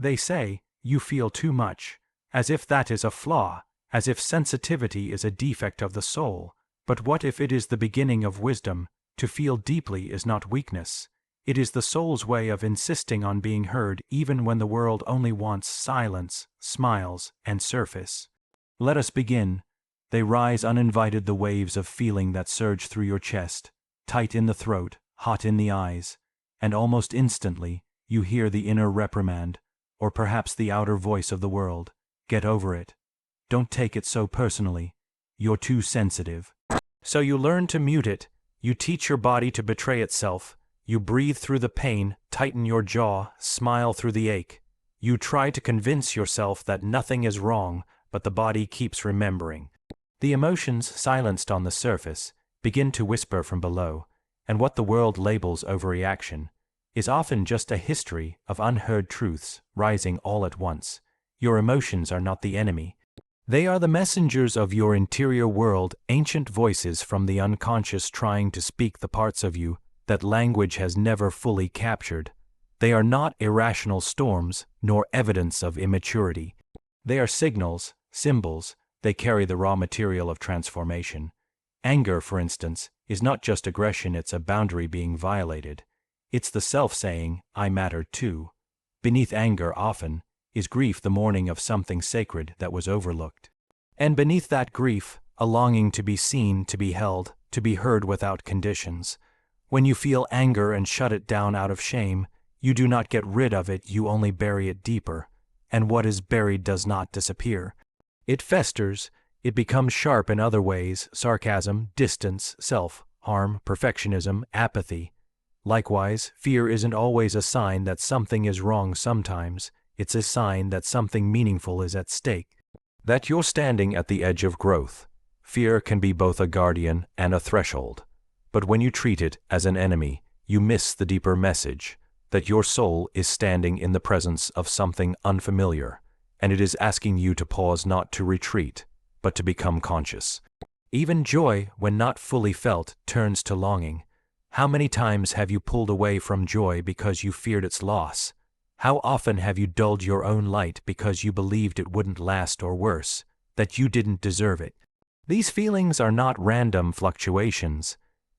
They say, "You feel too much," as if that is a flaw, as if sensitivity is a defect of the soul. But what if it is the beginning of wisdom? To feel deeply is not weakness. It is the soul's way of insisting on being heard even when the world only wants silence, smiles, and surface. Let us begin. They rise uninvited, the waves of feeling that surge through your chest, tight in the throat, hot in the eyes, and almost instantly you hear the inner reprimand, or perhaps the outer voice of the world. Get over it. Don't take it so personally. You're too sensitive. So you learn to mute it. You teach your body to betray itself. You breathe through the pain, tighten your jaw, smile through the ache. You try to convince yourself that nothing is wrong, but the body keeps remembering. The emotions, silenced on the surface, begin to whisper from below, and what the world labels overreaction is often just a history of unheard truths rising all at once. Your emotions are not the enemy. They are the messengers of your interior world, ancient voices from the unconscious trying to speak the parts of you that language has never fully captured. They are not irrational storms, nor evidence of immaturity. They are signals, symbols. They carry the raw material of transformation. Anger, for instance, is not just aggression, it's a boundary being violated. It's the self saying, "I matter too." Beneath anger often is grief, the mourning of something sacred that was overlooked. And beneath that grief, a longing to be seen, to be held, to be heard without conditions. When you feel anger and shut it down out of shame, you do not get rid of it, you only bury it deeper. And what is buried does not disappear. It festers, it becomes sharp in other ways: sarcasm, distance, self-harm, perfectionism, apathy. Likewise, fear isn't always a sign that something is wrong. Sometimes it's a sign that something meaningful is at stake, that you're standing at the edge of growth. Fear can be both a guardian and a threshold. But when you treat it as an enemy, you miss the deeper message, that your soul is standing in the presence of something unfamiliar, and it is asking you to pause, not to retreat, but to become conscious. Even joy, when not fully felt, turns to longing. How many times have you pulled away from joy because you feared its loss? How often have you dulled your own light because you believed it wouldn't last, or worse, that you didn't deserve it? These feelings are not random fluctuations.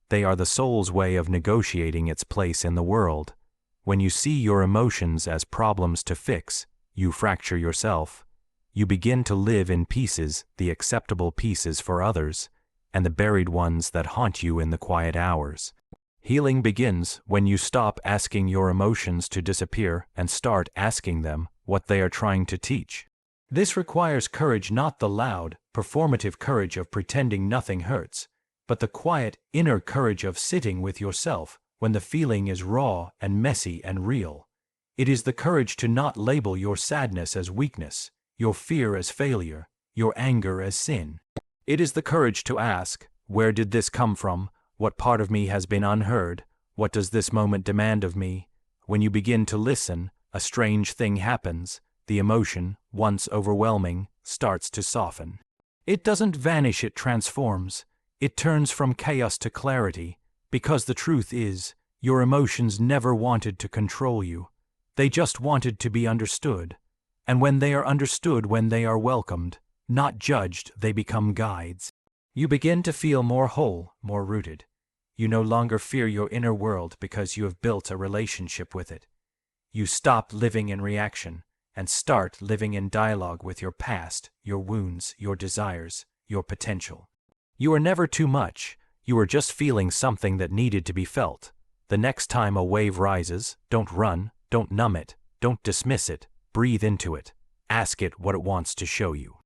They are the soul's way of negotiating its place in the world. When you see your emotions as problems to fix, you fracture yourself. You begin to live in pieces, the acceptable pieces for others, and the buried ones that haunt you in the quiet hours. Healing begins when you stop asking your emotions to disappear and start asking them what they are trying to teach. This requires courage, not the loud, performative courage of pretending nothing hurts, but the quiet, inner courage of sitting with yourself when the feeling is raw and messy and real. It is the courage to not label your sadness as weakness, your fear as failure, your anger as sin. It is the courage to ask, where did this come from? What part of me has been unheard? What does this moment demand of me? When you begin to listen, a strange thing happens. The emotion, once overwhelming, starts to soften. It doesn't vanish, it transforms. It turns from chaos to clarity, because the truth is, your emotions never wanted to control you. They just wanted to be understood. And when they are understood, when they are welcomed, not judged, they become guides. You begin to feel more whole, more rooted. You no longer fear your inner world because you have built a relationship with it. You stop living in reaction and start living in dialogue with your past, your wounds, your desires, your potential. You are never too much. You are just feeling something that needed to be felt. The next time a wave rises, don't run, don't numb it, don't dismiss it, breathe into it. Ask it what it wants to show you.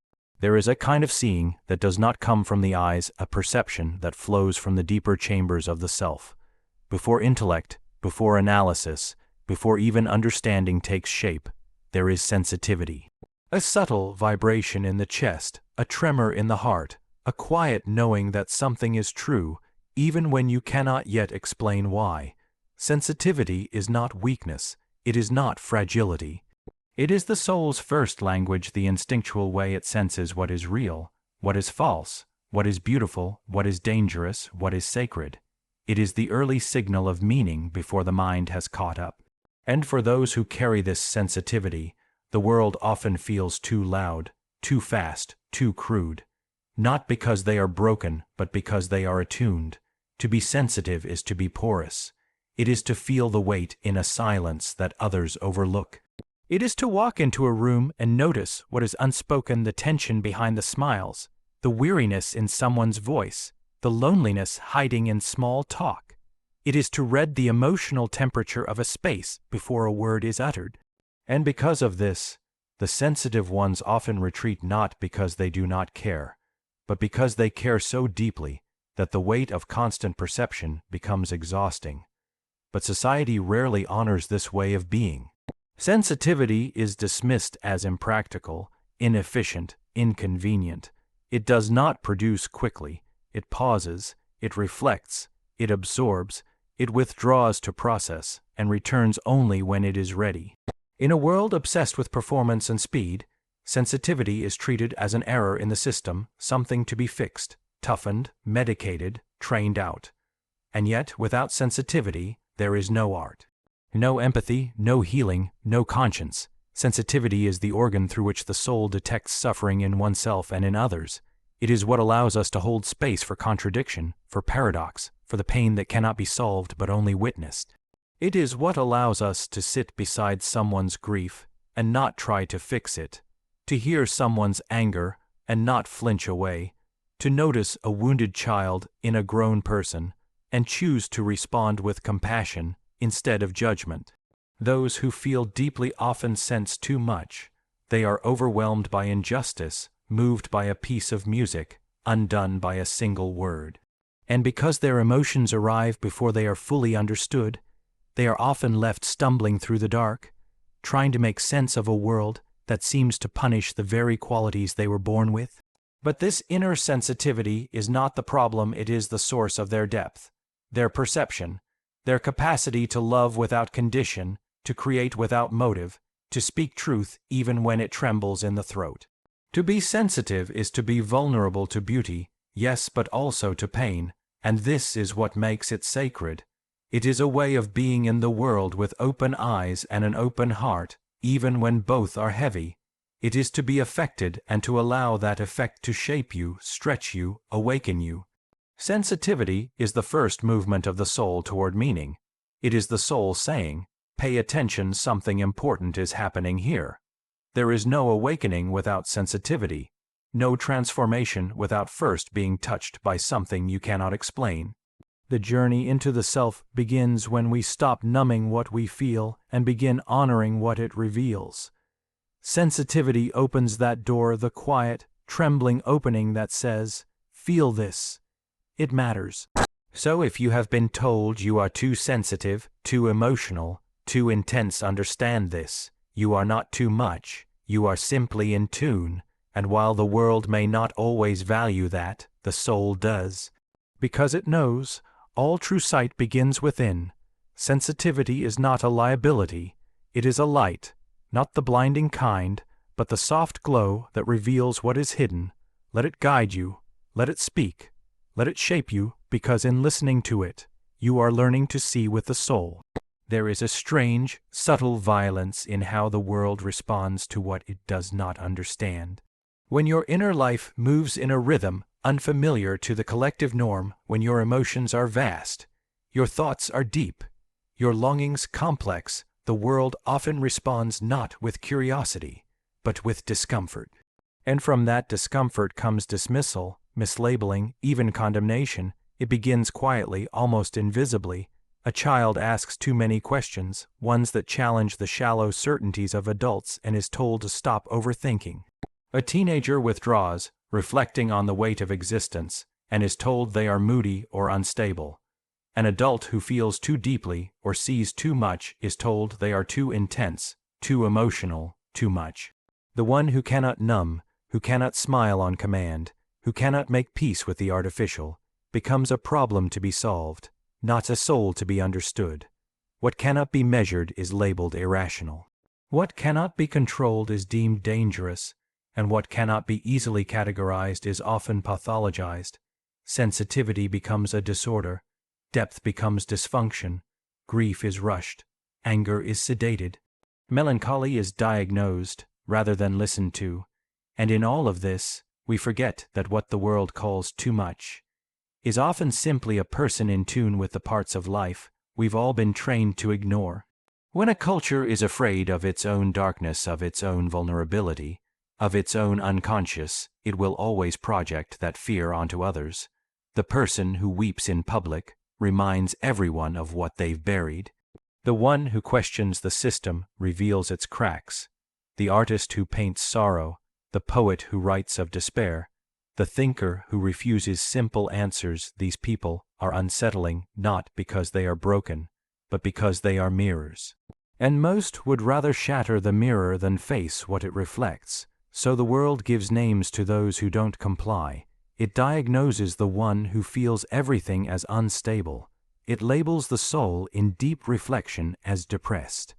There is a kind of seeing that does not come from the eyes, a perception that flows from the deeper chambers of the self. Before intellect, before analysis, before even understanding takes shape, there is sensitivity. A subtle vibration in the chest, a tremor in the heart, a quiet knowing that something is true, even when you cannot yet explain why. Sensitivity is not weakness, it is not fragility. It is the soul's first language, the instinctual way it senses what is real, what is false, what is beautiful, what is dangerous, what is sacred. It is the early signal of meaning before the mind has caught up. And for those who carry this sensitivity, The world often feels too loud, too fast, too crude. Not because they are broken, but because they are attuned. To be sensitive is to be porous. It is to feel the weight in a silence that others overlook. It is to walk into a room and notice what is unspoken, the tension behind the smiles, the weariness in someone's voice, the loneliness hiding in small talk. It is to read the emotional temperature of a space before a word is uttered. And because of this, the sensitive ones often retreat not because they do not care, but because they care so deeply that the weight of constant perception becomes exhausting. But society rarely honors this way of being. Sensitivity is dismissed as impractical, inefficient, inconvenient. It does not produce quickly. It pauses, it reflects, it absorbs, it withdraws to process, and returns only when it is ready. In a world obsessed with performance and speed, sensitivity is treated as an error in the system, something to be fixed, toughened, medicated, trained out. And yet, without sensitivity, there is no art. No empathy, no healing, no conscience. Sensitivity is the organ through which the soul detects suffering in oneself and in others. It is what allows us to hold space for contradiction, for paradox, for the pain that cannot be solved but only witnessed. It is what allows us to sit beside someone's grief and not try to fix it, to hear someone's anger and not flinch away, to notice a wounded child in a grown person and choose to respond with compassion instead of judgment. Those who feel deeply often sense too much. They are overwhelmed by injustice, moved by a piece of music, undone by a single word. And because their emotions arrive before they are fully understood, they are often left stumbling through the dark, trying to make sense of a world that seems to punish the very qualities they were born with. But this inner sensitivity is not the problem, it is the source of their depth, their perception, their capacity to love without condition, to create without motive, to speak truth even when it trembles in the throat. To be sensitive is to be vulnerable to beauty, yes, but also to pain, and this is what makes it sacred. It is a way of being in the world with open eyes and an open heart, even when both are heavy. It is to be affected and to allow that effect to shape you, stretch you, awaken you. Sensitivity is the first movement of the soul toward meaning. It is the soul saying, "Pay attention, something important is happening here." There is no awakening without sensitivity, no transformation without first being touched by something you cannot explain. The journey into the self begins when we stop numbing what we feel and begin honoring what it reveals. Sensitivity opens that door, the quiet, trembling opening that says, "Feel this. It matters." So if you have been told you are too sensitive, too emotional, too intense, understand this. You are not too much. You are simply in tune, and while the world may not always value that, the soul does. Because it knows, all true sight begins within. Sensitivity is not a liability. It is a light, not the blinding kind, but the soft glow that reveals what is hidden. Let it guide you. Let it speak. Let it shape you, because in listening to it, you are learning to see with the soul. There is a strange, subtle violence in how the world responds to what it does not understand. When your inner life moves in a rhythm unfamiliar to the collective norm, when your emotions are vast, your thoughts are deep, your longings complex, the world often responds not with curiosity, but with discomfort. And from that discomfort comes dismissal, mislabeling, even condemnation. It begins quietly, almost invisibly. A child asks too many questions, ones that challenge the shallow certainties of adults, and is told to stop overthinking. A teenager withdraws, reflecting on the weight of existence, and is told they are moody or unstable. An adult who feels too deeply or sees too much is told they are too intense, too emotional, too much. The one who cannot numb, who cannot smile on command, who cannot make peace with the artificial, becomes a problem to be solved, not a soul to be understood. What cannot be measured is labeled irrational. What cannot be controlled is deemed dangerous, and what cannot be easily categorized is often pathologized. Sensitivity becomes a disorder, depth becomes dysfunction, grief is rushed, anger is sedated. Melancholy is diagnosed rather than listened to, and in all of this, we forget that what the world calls too much is often simply a person in tune with the parts of life we've all been trained to ignore. When a culture is afraid of its own darkness, of its own vulnerability, of its own unconscious, it will always project that fear onto others. The person who weeps in public reminds everyone of what they've buried. The one who questions the system reveals its cracks. The artist who paints sorrow, the poet who writes of despair, the thinker who refuses simple answers, these people are unsettling not because they are broken, but because they are mirrors. And most would rather shatter the mirror than face what it reflects. So the world gives names to those who don't comply. It diagnoses the one who feels everything as unstable. It labels the soul in deep reflection as depressed.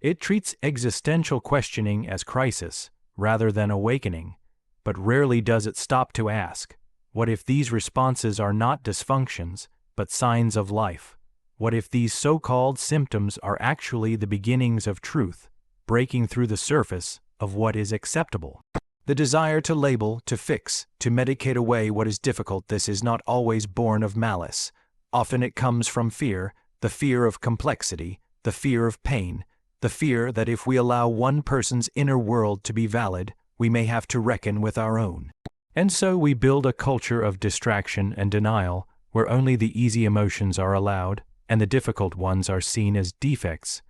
It treats existential questioning as crisis rather than awakening, but rarely does it stop to ask, what if these responses are not dysfunctions, but signs of life? What if these so-called symptoms are actually the beginnings of truth, breaking through the surface of what is acceptable? The desire to label, to fix, to medicate away what is difficult, this is not always born of malice. Often it comes from fear, the fear of complexity, the fear of pain, the fear that if we allow one person's inner world to be valid, we may have to reckon with our own. And so we build a culture of distraction and denial, where only the easy emotions are allowed, and the difficult ones are seen as defects.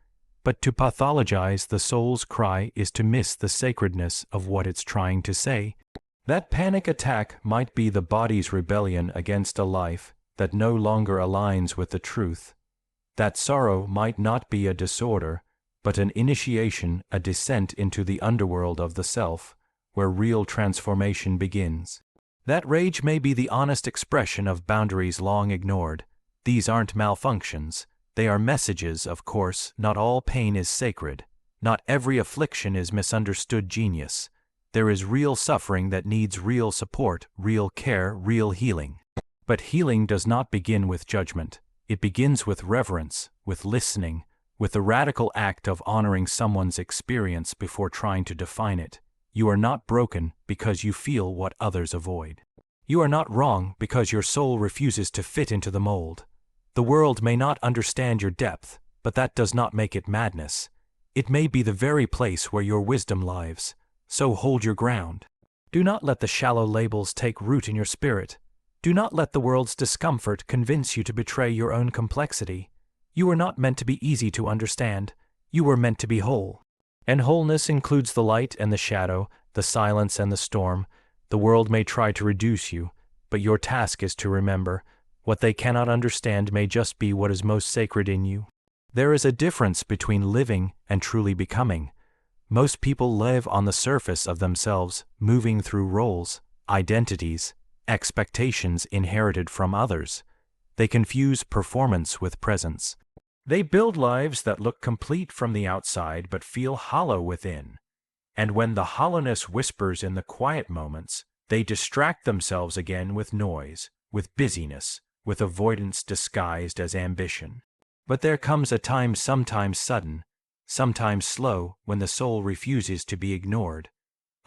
But to pathologize the soul's cry is to miss the sacredness of what it's trying to say. That panic attack might be the body's rebellion against a life that no longer aligns with the truth. That sorrow might not be a disorder, but an initiation, a descent into the underworld of the self, where real transformation begins. That rage may be the honest expression of boundaries long ignored. These aren't malfunctions. They are messages, of course. Not all pain is sacred. Not every affliction is misunderstood genius. There is real suffering that needs real support, real care, real healing. But healing does not begin with judgment. It begins with reverence, with listening, with the radical act of honoring someone's experience before trying to define it. You are not broken because you feel what others avoid. You are not wrong because your soul refuses to fit into the mold. The world may not understand your depth, but that does not make it madness. It may be the very place where your wisdom lives. So hold your ground. Do not let the shallow labels take root in your spirit. Do not let the world's discomfort convince you to betray your own complexity. You are not meant to be easy to understand. You were meant to be whole. And wholeness includes the light and the shadow, the silence and the storm. The world may try to reduce you, but your task is to remember, what they cannot understand may just be what is most sacred in you. There is a difference between living and truly becoming. Most people live on the surface of themselves, moving through roles, identities, expectations inherited from others. They confuse performance with presence. They build lives that look complete from the outside but feel hollow within. And when the hollowness whispers in the quiet moments, they distract themselves again with noise, with busyness, with avoidance disguised as ambition. But there comes a time, sometimes sudden, sometimes slow, when the soul refuses to be ignored.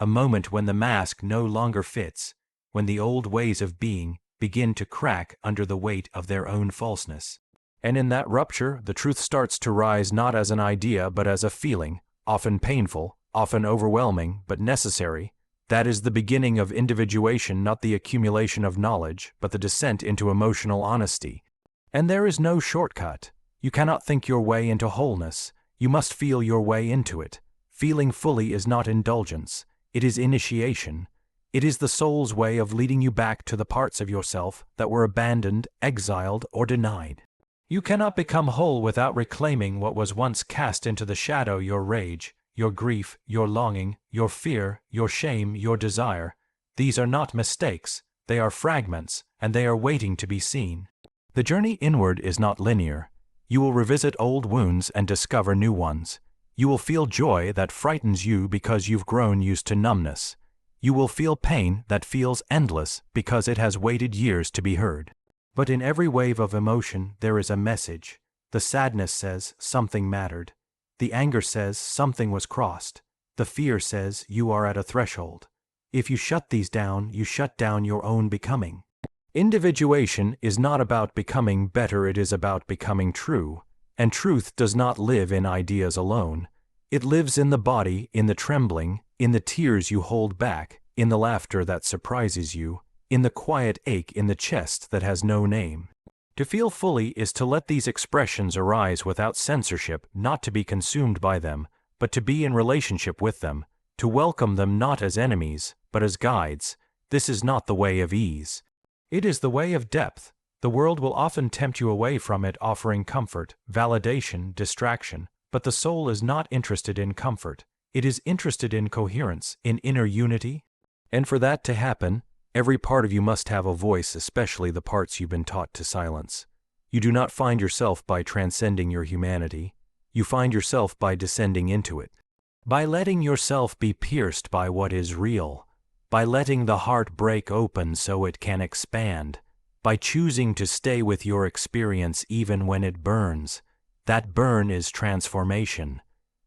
A moment when the mask no longer fits, when the old ways of being begin to crack under the weight of their own falseness. And in that rupture, the truth starts to rise not as an idea but as a feeling, often painful, often overwhelming, but necessary. That is the beginning of individuation, not the accumulation of knowledge, but the descent into emotional honesty. And there is no shortcut. You cannot think your way into wholeness. You must feel your way into it. Feeling fully is not indulgence. It is initiation. It is the soul's way of leading you back to the parts of yourself that were abandoned, exiled, or denied. You cannot become whole without reclaiming what was once cast into the shadow: your rage, your grief, your longing, your fear, your shame, your desire. These are not mistakes. They are fragments, and they are waiting to be seen. The journey inward is not linear. You will revisit old wounds and discover new ones. You will feel joy that frightens you because you've grown used to numbness. You will feel pain that feels endless because it has waited years to be heard. But in every wave of emotion there is a message. The sadness says something mattered. The anger says something was crossed. The fear says you are at a threshold. If you shut these down, you shut down your own becoming. Individuation is not about becoming better, it is about becoming true. And truth does not live in ideas alone. It lives in the body, in the trembling, in the tears you hold back, in the laughter that surprises you, in the quiet ache in the chest that has no name. To feel fully is to let these expressions arise without censorship, not to be consumed by them, but to be in relationship with them, to welcome them not as enemies, but as guides. This is not the way of ease. It is the way of depth. The world will often tempt you away from it, offering comfort, validation, distraction, but the soul is not interested in comfort. It is interested in coherence, in inner unity. And for that to happen, every part of you must have a voice, especially the parts you've been taught to silence. You do not find yourself by transcending your humanity. You find yourself by descending into it. By letting yourself be pierced by what is real. By letting the heart break open so it can expand. By choosing to stay with your experience even when it burns. That burn is transformation.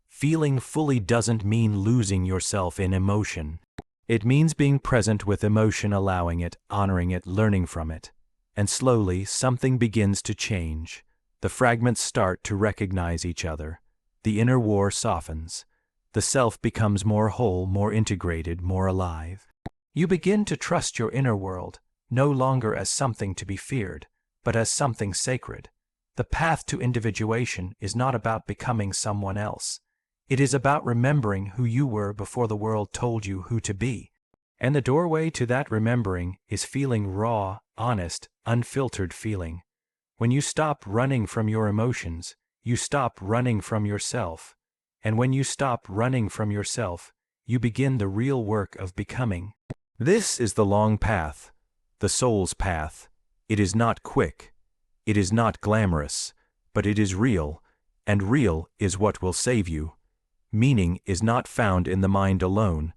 Feeling fully doesn't mean losing yourself in emotion. It means being present with emotion, allowing it, honoring it, learning from it. And slowly, something begins to change. The fragments start to recognize each other. The inner war softens. The self becomes more whole, more integrated, more alive. You begin to trust your inner world, no longer as something to be feared, but as something sacred. The path to individuation is not about becoming someone else. It is about remembering who you were before the world told you who to be. And the doorway to that remembering is feeling raw, honest, unfiltered feeling. When you stop running from your emotions, you stop running from yourself. And when you stop running from yourself, you begin the real work of becoming. This is the long path, the soul's path. It is not quick. It is not glamorous, but it is real, and real is what will save you. Meaning is not found in the mind alone.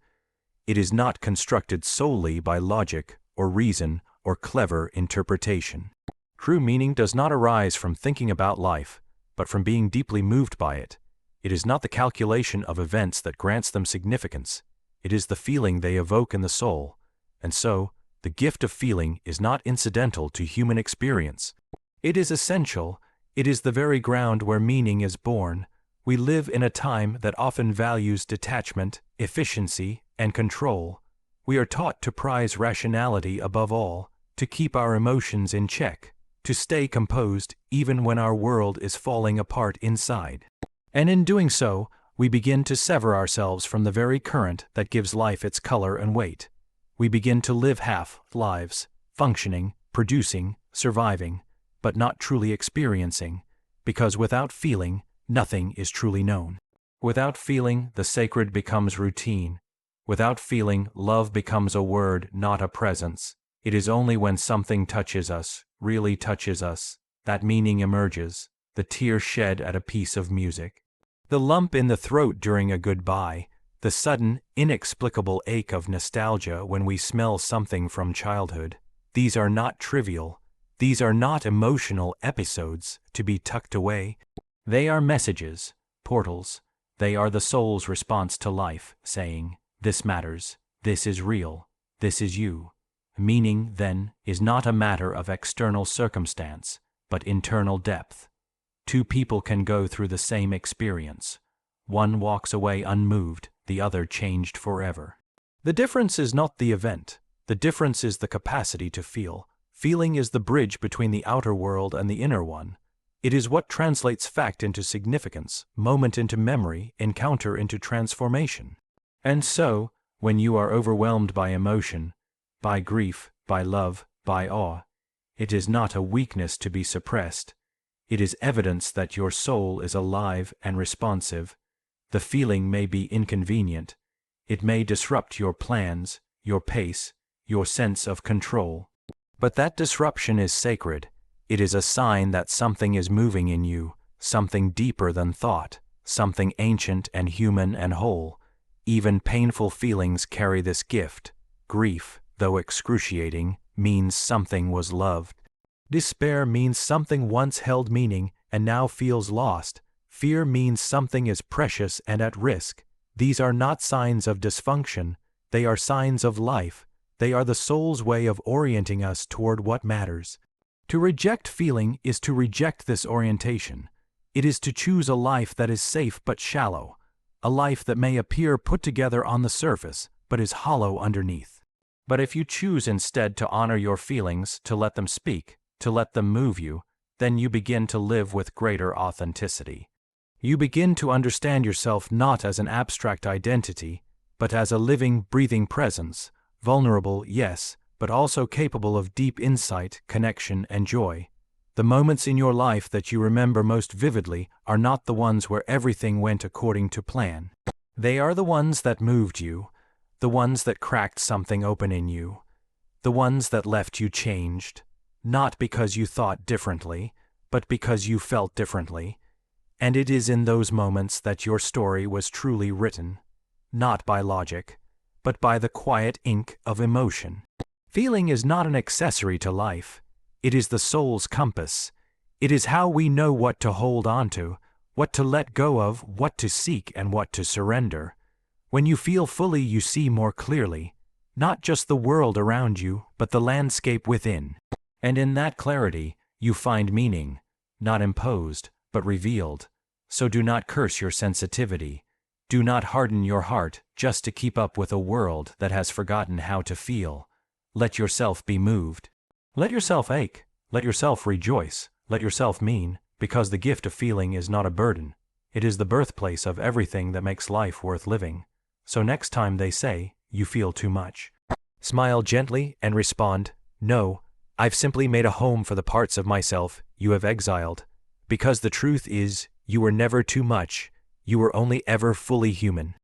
It is not constructed solely by logic or reason or clever interpretation. True meaning does not arise from thinking about life, but from being deeply moved by it. It is not the calculation of events that grants them significance. It is the feeling they evoke in the soul. And so, the gift of feeling is not incidental to human experience. It is essential. It is the very ground where meaning is born. We live in a time that often values detachment, efficiency, and control. We are taught to prize rationality above all, to keep our emotions in check, to stay composed even when our world is falling apart inside. And in doing so, we begin to sever ourselves from the very current that gives life its color and weight. We begin to live half lives, functioning, producing, surviving, but not truly experiencing, because without feeling, nothing is truly known. Without feeling, the sacred becomes routine. Without feeling, love becomes a word, not a presence. It is only when something touches us, really touches us, that meaning emerges, the tear shed at a piece of music. The lump in the throat during a goodbye, the sudden, inexplicable ache of nostalgia when we smell something from childhood. These are not trivial. These are not emotional episodes to be tucked away. They are messages, portals. They are the soul's response to life, saying, "This matters, this is real, this is you." Meaning, then, is not a matter of external circumstance, but internal depth. Two people can go through the same experience. One walks away unmoved, the other changed forever. The difference is not the event. The difference is the capacity to feel. Feeling is the bridge between the outer world and the inner one. It is what translates fact into significance, moment into memory, encounter into transformation. And so, when you are overwhelmed by emotion, by grief, by love, by awe, it is not a weakness to be suppressed. It is evidence that your soul is alive and responsive. The feeling may be inconvenient. It may disrupt your plans, your pace, your sense of control. But that disruption is sacred. It is a sign that something is moving in you, something deeper than thought, something ancient and human and whole. Even painful feelings carry this gift. Grief, though excruciating, means something was loved. Despair means something once held meaning and now feels lost. Fear means something is precious and at risk. These are not signs of dysfunction, they are signs of life. They are the soul's way of orienting us toward what matters. To reject feeling is to reject this orientation. It is to choose a life that is safe but shallow, a life that may appear put together on the surface, but is hollow underneath. But if you choose instead to honor your feelings, to let them speak, to let them move you, then you begin to live with greater authenticity. You begin to understand yourself not as an abstract identity, but as a living, breathing presence, vulnerable, yes, but also capable of deep insight, connection, and joy. The moments in your life that you remember most vividly are not the ones where everything went according to plan. They are the ones that moved you, the ones that cracked something open in you, the ones that left you changed, not because you thought differently, but because you felt differently. And it is in those moments that your story was truly written, not by logic, but by the quiet ink of emotion. Feeling is not an accessory to life. It is the soul's compass. It is how we know what to hold on to, what to let go of, what to seek, and what to surrender. When you feel fully, you see more clearly, not just the world around you, but the landscape within. And in that clarity, you find meaning, not imposed, but revealed. So do not curse your sensitivity. Do not harden your heart just to keep up with a world that has forgotten how to feel. Let yourself be moved. Let yourself ache. Let yourself rejoice. Let yourself mean, because the gift of feeling is not a burden. It is the birthplace of everything that makes life worth living. So next time they say, you feel too much, smile gently and respond, no, I've simply made a home for the parts of myself you have exiled. Because the truth is, you were never too much. You were only ever fully human.